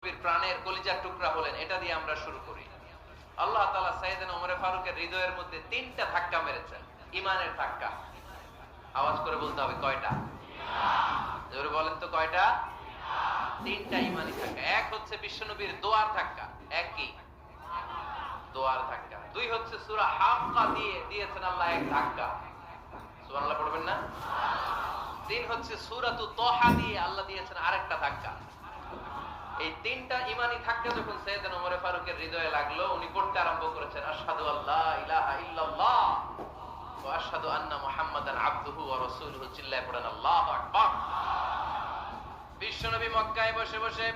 প্রাণের কলিজার টুকরা হলেন, এটা দিয়ে আমরা শুরু করি। আল্লাহ তাআলা সাইয়েদনা ওমর ফারুকের হৃদয়ের মধ্যে 3টা ধাক্কা মেরেছেন, ইমানের ধাক্কা। আওয়াজ করে বলতে হবে কয়টা? জোরে বলেন তো কয়টা? 3টা ইমানি ধাক্কা। এক হচ্ছে বিশ্বনবীর দোয়ার ধাক্কা, এক কি? দোয়ার ধাক্কা। 2 হচ্ছে সূরা হাক্কা দিয়ে দিয়েছেন আল্লাহ এক ধাক্কা, সুবহানাল্লাহ পড়বেন না? 3 হচ্ছে সূরাতু তাহা দিয়ে আল্লাহ দিয়েছেন আরেকটা ধাক্কা। এই 3টা ইমানি ধাক্কা যখন সাইয়েদনা ওমর ফারুকের হৃদয়ে লাগলো, উনি পড়তে আরম্ভ করেছেন আশহাদু আল্লা ইলাহা ইল্লাল্লাহ ওয়া আশহাদু আন্না মুহাম্মাদান আবদুহু ওয়া রাসূলুহু। চিল্লায়ে পড়েন আল্লাহু আকবার। বিশ্বনবী মক্কায় বসে বসে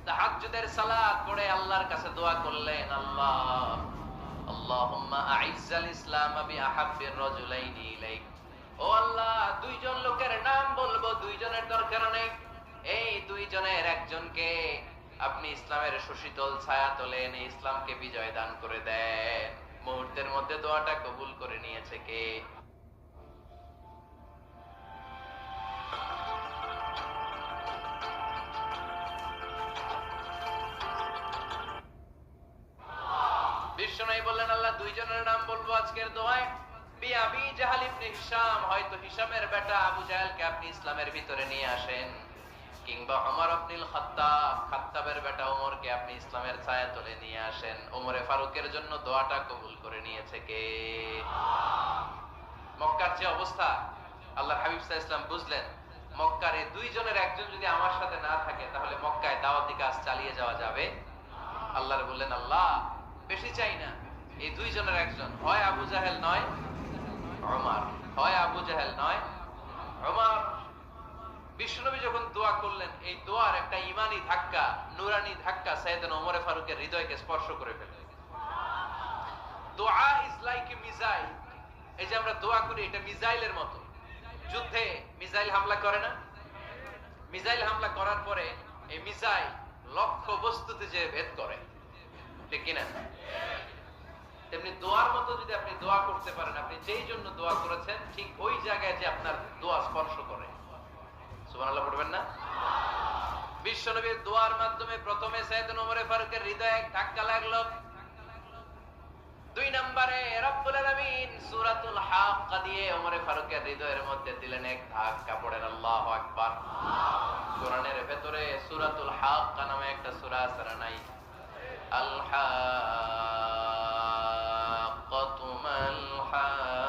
তাহাজ্জুদের সালাত পড়ে আল্লাহর কাছে দোয়া করলেন, আল্লাহুম্মা আইজ্জাল ইসলাম বিআহাব্বির রাজুলাইনি ইলাইক। ও আল্লাহ, 2 জন লোকের নাম বলবো, 2 জনের দরকার নেই, এই 2 জনের একজনকে আপনি ইসলামের সুশীতল ছায়া তলে এনে ইসলামকে বিজয় দান করে দেন। মুহূর্তের মধ্যে দোয়াটা কবুল করে নিয়েছে কে? বিশ্বনবী বললেন, আল্লাহ 2 জনের নাম বলবো আজকের দোয়ায়। আবি জাহল ইবনে হিশাম, হয়তো হিশামের বেটা আবু জাহেলকে আপনি ইসলামের ভিতরে নিয়ে আসেন, কিংবা ওমর ইবনুল খাত্তাব, খাত্তাবের বেটা ওমরকে আপনি ইসলামের ছায়া তলে নিয়ে আসেন। ওমরে ফারুকের জন্য দোয়াটা কবুল করে নিয়েছে কে? মক্কার যে অবস্থা, আল্লাহর হাবিব সাল্লাল্লাহু আলাইহি ওয়াসাল্লাম বুঝলেন মক্কার এই 2 জনের একজন যদি আমার সাথে না থাকে তাহলে মক্কায় দাওয়াতি কাজ চালিয়ে যাওয়া যাবে। আল্লাহর বললেন, আল্লাহ বেশি চাই না, এই 2 জনের একজন, হয় আবু জাহেল নয় ওমর, হয় আবু জাহেল নয় ওমর। বিশ্বনবী যখন দোয়া করলেন, এই দোয়ার একটা ইমানি ধাক্কা, নুরানি ধাক্কা সাইয়েদনা ওমর ফারুকের হৃদয়কে স্পর্শ করে ফেলে। দোয়া ইজ লাইক এ মিসাইল। এই যে আমরা দোয়া করি, এটা মিসাইলের মতো। যুদ্ধে মিসাইল হামলা করে না? মিসাইল হামলা করার পরে এই মিসাইল লক্ষ্য বস্তুতে যে ভেদ করে, ঠিক কিনা? তেমনি দোয়ার মতো যদি আপনি দোয়া করতে পারেন, আপনি যেই জন্য দোয়া করেছেন ঠিক ওই জায়গায় যে আপনার দোয়া স্পর্শ করে। সুবহানাল্লাহ পড়বেন না? বিশ্বনবীর দোয়ার মাধ্যমে প্রথমে সাইয়েদনা ওমর ফারুকের হৃদয়ে এক ধাক্কা লাগলো। 2 নম্বরে রব্বুল আলামিন সূরাতুল হাক্কা দিয়ে ওমর ফারুকের হৃদয়ের মধ্যে দিলেন এক ধাক্কা। পড়েন আল্লাহু আকবার। কোরআনের ভেতরে সূরাতুল হাক্কা নামে একটা সূরা আছে না নাই? আল হাক্কাতু মাল হাক্কা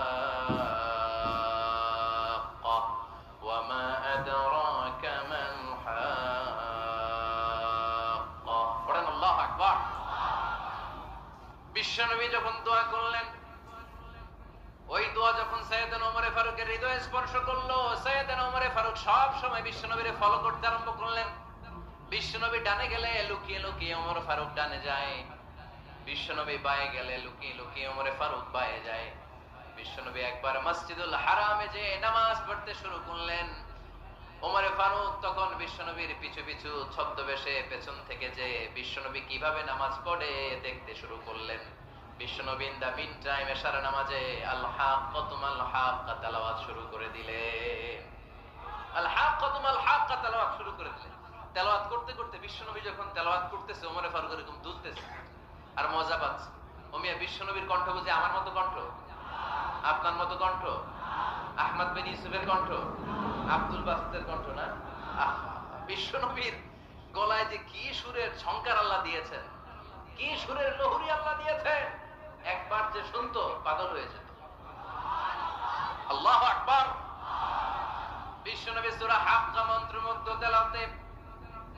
ওয়া মা আদরাকা মাল হাক্কা। পড়েন আল্লাহু আকবার। বিশ্বনবী যখন দোয়া করলেন, ওই দোয়া যখন সাইয়েদনা ওমর ফারুকের হৃদয়ে স্পর্শ করলো, সাইয়েদনা ওমর ফারুক সব সময় বিশ্বনবীরে ফলো করতে আরম্ভ করলেন। বিশ্বনবী ডানে গেলে লুকিয়ে লুকিয়ে ওমর ফারুক ডানে যায়, বিশ্বনবী বায়ে গেলে লুকিয়ে লুকিয়ে ওমর ফারুক বায়ে যায়। বিশ্বনবী একবার মসজিদুল হারামে যে নামাজ পড়তে শুরু করলেন, ওমর ফারুক তখন বিশ্বনবীর পিছু পিছু ছদ্মবেশে পেছন থেকে যে বিশ্বনবী কিভাবে নামাজ পড়ে দেখতে শুরু করলেন। বিশ্বনবী ইন দা মিন টাইম এশার নামাজে আল হাক্কাতু মাল হাক্কা তেলাওয়াত শুরু করে দিলেন। আল হাক্কাতু মাল হাক্কা তেলাওয়াত শুরু করে দিলেন। তেলাওয়াত করতে করতে বিশ্বনবী যখন তেলাওয়াত করতেছে, ওমর ফারুক এরকম দুলতেছে আর মজা পাচ্ছে। ওমিয়া বিশ্বনবীর কণ্ঠ বুঝি আমার মতো কণ্ঠ? আপনার মতো কণ্ঠ? আহমদ বিন ইউসুফের কণ্ঠ? আব্দুল বাসিতের কণ্ঠ না? বিশ্বনবীর গলায় যে কি সুরের ঝংকার আল্লাহ দিয়েছেন, কি সুরের লহরী আল্লাহ দিয়েছেন, একবার যে শুনতো পাগল হয়ে যেত। আল্লাহু আকবার। বিশ্বনবী সূরা হাক্কা মন্ত্রমুগ্ধ তেলাওয়াতে,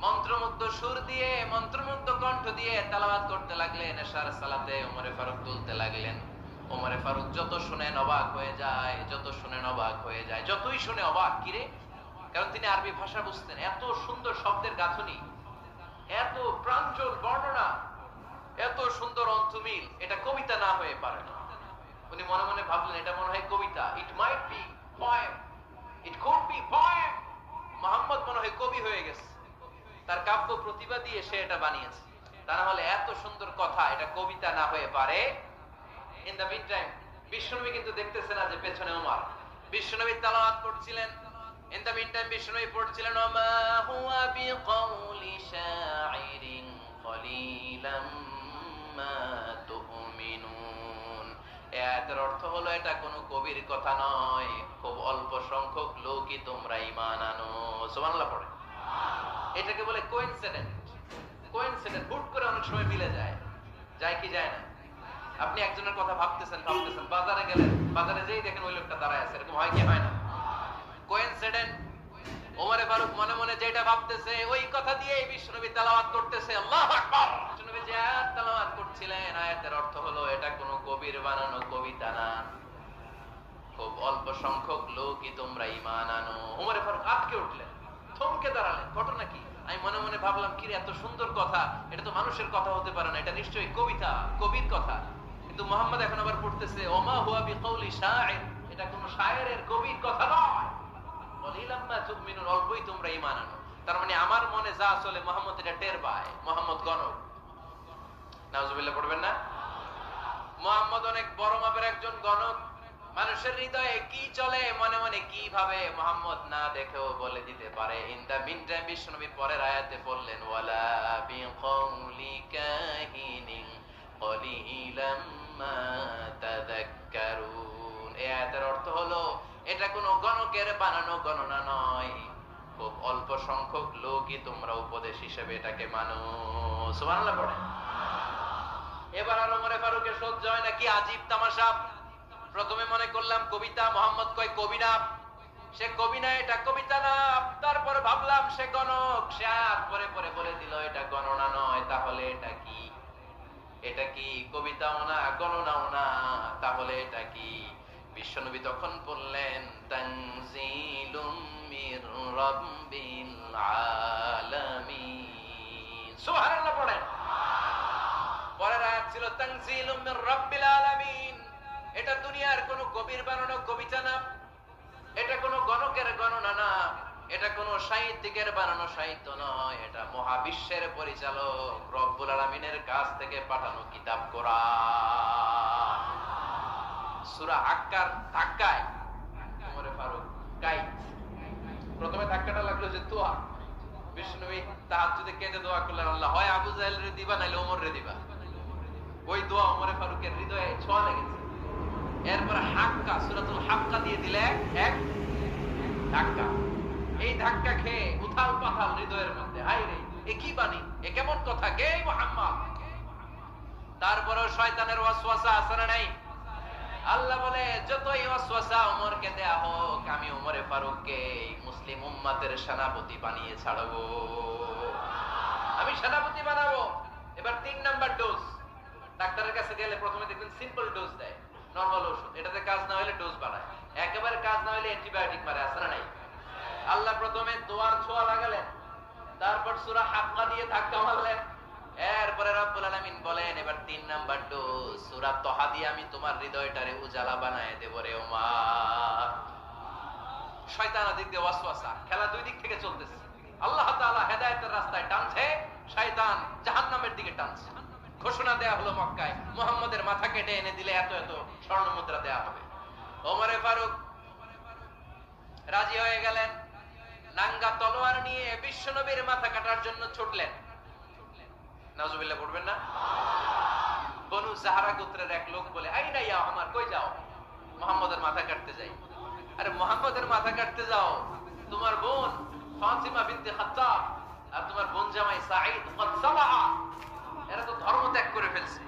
মন্ত্রমুগ্ধ সুর দিয়ে, মন্ত্রমুগ্ধ কণ্ঠ দিয়ে তেলাওয়াত করতে লাগলেন। এশার সালাতে ওমর ফারুক তুলতে লাগলেন। ওমর ফারুক যত শুনেন অবাক হয়ে যায়, যত শুনেন অবাক হয়ে যায়, যতই শুনে অবাক। কিরে? কারণ তিনি আরবি ভাষা বুঝতেন। এত সুন্দর শব্দের গাঁথনি, এত প্রাঞ্জল বর্ণনা, এত সুন্দর অন্তমিল, এটা কবিতা না হয়ে পারে না। উনি মনে মনে ভাবলেন, এটা মনে হয় কবিতা। It might be poem, it could be poem. Muhammad মনে হয় কবি হয়ে গেছে, তার কাব্য প্রতিভা দিয়ে সে এটা বানিয়েছে। তা না হলে এত সুন্দর কথা, এটা কবিতা না হয়ে পারে। ইন দা মিন টাইম বিশ্বনবী কিন্তু দেখতেছে না যে পেছনে ওমর। বিশ্বনবী তেলাওয়াত করছিলেন, in the meantime Vishnu পড়ছিলেন ওমা হুয়া বিকাউলি শাইরিন কলিলাম মা তুমিনুন। এর অর্থ হলো এটা কোনো কবির কথা নয়, খুব অল্প সংখ্যক লোকই তোমরা ঈমান আনো। সুবহানাল্লাহ পড়ে। এটাকে বলে কোইন্সিডেন্ট। কোইন্সিডেন্ট হুট করে অনেক সময় মিলে যায়, যায় কি যায় না? আপনি একজনের কথা ভাবতেছেন বাজারে গেলেন, বাজারে যেই দেখেন ওই লোকটা দাঁড়ায় আছে, এরকম হয় কি হয় না? কোইন্সিডেন্ট। ওমরে ফারুক মনে মনে যেটা ভাবতেছে ওই কথা দিয়ে বিশ্বনবী তেলাওয়াত করতেছে, আল্লাহু আকবার। বিশ্বনবী যে আয়াত তেলাওয়াত করছিলেন, আয়াতের অর্থ হলো এটা কোনো কবির বানানো কবিতা না, খুব অল্প সংখ্যক লোকই তোমরা ঈমান আনো। ওমরে ফারুক আটকে উঠলেন, থমকে দাঁড়ালেন। ঘটনা কি? আমি মনে মনে ভাবলাম কি রে, এত সুন্দর কথা, এটা তো মানুষের কথা হতে পারে না, এটা নিশ্চয়ই কবিতা, কবির কথা। কিন্তু মুহাম্মদ এখন আবার পড়তেছে ওমা হুয়া বিকাউলি শাইর, এটা কোনো শায়েরের কবির কথা নয়। কলিলাম মা তুমিনুন, অল্পই তোমরা ঈমান আনো। তার মানে আমার মনে যা চলে মুহাম্মদ এটা টের পায়। মুহাম্মদ গণক। নাউজুবিল্লাহ পড়বেন না? মুহাম্মদ অনেক বড় মাপের একজন গণক। মানুষের হৃদয়ে কি চলে, মনে মনে কি ভাবে, মুহাম্মদ না দেখেও বলে দিতে পারে। ইন দা মিন টাইম বিশ্বনবী পরের আয়াতে বললেন ওয়ালা বিকাউলি কাহিনিন কলিলাম মা তাযাক্কারুন। এই আয়াতের অর্থ হলো এটা কোনো গণকের বানানো গণনা নয়, খুব অল্প সংখ্যক লোকই তোমরা উপদেশ হিসেবে এটাকে মানো। সুবহানাল্লাহ পড়ে। এবার আর ওমরে ফারুকের সহ্য হয় না, কি আজীব তামাশা। প্রথমে মনে করলাম কবিতা, মোহাম্মদ কয় কবি না, সে কবি না, এটা কবিতা না। তারপরে ভাবলাম সে গণক, সে আর পরে পরে বলে দিল এটা গণনা নয়, তাহলে এটা কি? এটা কি কবিতাও না, গণনাও না, তাহলে এটা কি? বিশ্বনবী তখন বললেন তানজিলুম মির রাব্বিল আলামিন। সুবহানাল্লাহ পড়েন। পরের আয়াত ছিল তানজিলুম মির রাব্বিল আলামিন। এটা দুনিয়ার কোনো কবির বানানো কবিতা না, এটা কোনো গণকের গণনা না, এটা কোনো সাহিত্যিকের বানানো সাহিত্য নয়, এটা মহাবিশ্বের পরিচালক রব্বুল আলামিনের কাছ থেকে পাঠানো কিতাব কোরআন। সূরা হাক্কার ধাক্কায় ওমরে ফারুক গাইড। প্রথমে ধাক্কাটা লাগলো যে দোয়া। বিষ্ণুবী তাহাজ্জুদে কেঁদে দোয়া করলেন, আল্লাহ হয় আবু জাহেল রে দিবা নাইলে ওমর রে দিবা। ওই দোয়া ওমরে ফারুকের হৃদয়ে ছোঁয়া লেগেছে। এরপরে হাক্কা, সূরাতুল হাক্কা দিয়ে দিলে এক ধাক্কা। এই ধাক্কা খেয়ে উথাল পাথাল হৃদয়ের মধ্যে, হায় রে এ কি বাণী, এ কেমন কথা, কে মুহাম্মদ? তারপরেও শয়তানের ওয়াসওয়াসা আছে না নাই? আল্লাহ বলে যতই ওয়াসওয়াসা ওমরকে দেয়া হোক, আমি ওমরে ফারুককে মুসলিম উম্মতের সেনাপতি বানিয়ে ছাড়বো, আমি সেনাপতি বানাবো। এবার 3 নাম্বার ডোজ। ডাক্তারের কাছে গেলে প্রথমে দেখবেন সিম্পল ডোজ দেয়, নরমাল ওষুধ, এটাতে কাজ না হলে ডোজ বাড়ায়, একেবারে কাজ না হলে অ্যান্টিবায়োটিক মারে, আছে না নাই? আল্লাহ প্রথমে দোয়ার ছোঁয়া লাগালেন, তারপর সূরা হাক্কা দিয়ে ধাক্কা মারলেন, এরপরে রব্বুল আলামিন বলেন এবার 3 নাম্বার ডোজ সূরা তাহা দিয়ে আমি তোমার হৃদয়টারে উজালা বানায় দেব রে ওমর। শয়তান দিক দিয়ে ওয়াসওয়াসা, খেলা দুই দিক থেকে চলতেছে। আল্লাহ তাআলা হেদায়েতের রাস্তায় টানছে, শয়তান জাহান্নামের দিকে টানছে। ঘোষণা দেয়া হলো মক্কায়, মুহাম্মদের মাথা কেটে এনে দিলে এত এত স্বর্ণ মুদ্রা দেয়া হবে। ওমরে ফারুক রাজি হয়ে গেলেন, নাঙ্গা তলোয়ার নিয়ে বিশ্বনবীর মাথা কাটার জন্য ছুটলেন। নাউজুবিল্লাহ পড়বেন না? বনু যাহরা গোত্রের এক লোক বলে, আইনা ইয়া ওমর, কই যাও? মুহাম্মদের মাথা কাটতে যাই। আরে মুহাম্মদের মাথা কাটতে যাও, তোমার বোন ফাতিমা বিনতে খাত্তাব আর তোমার বোন জামাই সাঈদ কদ সালাহা, এরা তো ধর্ম ত্যাগ করে ফেলছে।